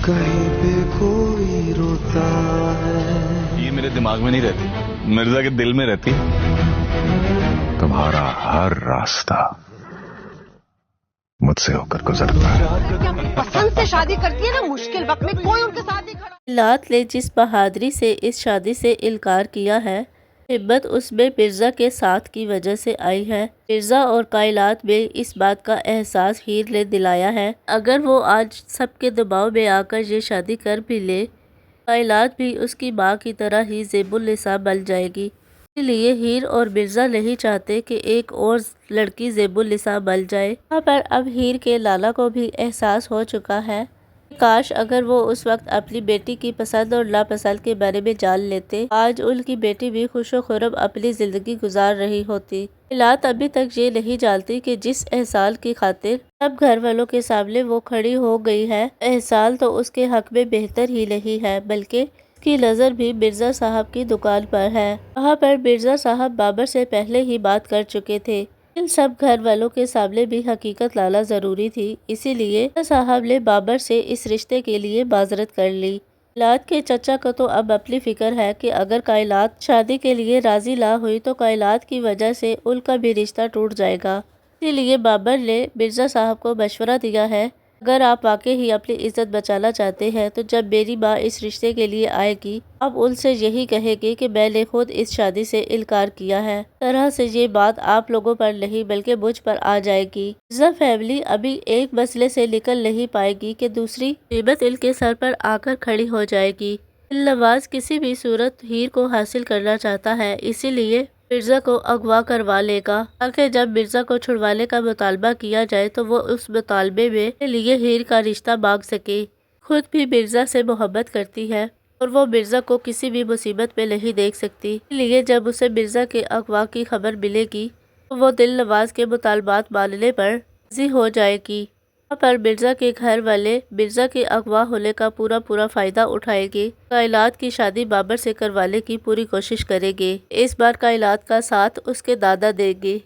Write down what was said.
कहीं पे कोई रोता है। ये मेरे दिमाग में नहीं रहती, मिर्जा के दिल में रहती। तुम्हारा हर रास्ता मुझसे होकर गुजरता है। क्या पसंद से शादी करती है ना, मुश्किल वक्त में कोई उनके साथ नहीं खड़ा। लात ने जिस बहादुरी से इस शादी से इनकार किया है, हिम्मत उसमें मिर्जा के साथ की वजह से आई है। मिर्जा और कायनात में इस बात का एहसास हीर ने दिलाया है। अगर वो आज सबके दबाव में आकर ये शादी कर भी ले, कायनात भी उसकी माँ की तरह ही ज़ेबुन्निसा बन जाएगी। इसलिए हीर और मिर्जा नहीं चाहते कि एक और लड़की ज़ेबुन्निसा बन जाए। यहाँ पर अब हीर के लाला को भी एहसास हो चुका है, काश अगर वो उस वक्त अपनी बेटी की पसंद और नापसंद के बारे में जान लेते, आज उनकी बेटी भी खुशो खुरम अपनी जिंदगी गुजार रही होती। लात अभी तक ये नहीं जानती कि जिस एहसान की खातिर सब घर वालों के सामने वो खड़ी हो गई है, एहसान तो उसके हक में बेहतर ही नहीं है, बल्कि की नज़र भी मिर्जा साहब की दुकान पर है। वहाँ पर मिर्जा साहब बाबर से पहले ही बात कर चुके थे। इन सब घर वालों के सामने भी हकीकत लाना जरूरी थी, इसीलिए मिर्जा साहब ने बाबर से इस रिश्ते के लिए माजरत कर ली। कायनात के चचा को तो अब अपनी फिक्र है कि अगर कायनात शादी के लिए राजी ना हुई तो कायनात की वजह से उनका भी रिश्ता टूट जाएगा। इसीलिए बाबर ने मिर्जा साहब को मशवरा दिया है, अगर आप वाकई ही अपनी इज्जत बचाना चाहते हैं तो जब मेरी माँ इस रिश्ते के लिए आएगी, आप उनसे यही कहेंगे कि मैंने खुद इस शादी से इनकार किया है। तरह से ये बात आप लोगों पर नहीं बल्कि मुझ पर आ जाएगी। मिर्जा फैमिली अभी एक मसले से निकल नहीं पाएगी कि दूसरी मुसीबत इनके सर पर आकर खड़ी हो जाएगी। दिलनवाज किसी भी सूरत हीर को हासिल करना चाहता है, इसीलिए मिर्जा को अगवा करवा लेगा ताकि जब मिर्जा को छुड़वाने का मुतालबा किया जाए तो वो उस मुतालबे में लिए हीर का रिश्ता मांग सके। खुद भी मिर्जा से मोहब्बत करती है और वो मिर्जा को किसी भी मुसीबत में नहीं देख सकती, इसलिए जब उसे मिर्जा के अगवा की खबर मिलेगी तो वो दिलनवाज के मुतालबात मानने पर राजी हो जाएगी। यहाँ पर मिर्जा के घर वाले मिर्जा के अगवा होने का पूरा फायदा उठाएंगे। कायनात की शादी बाबर से करवाने की पूरी कोशिश करेंगे। इस बार कायनात का साथ उसके दादा देंगे।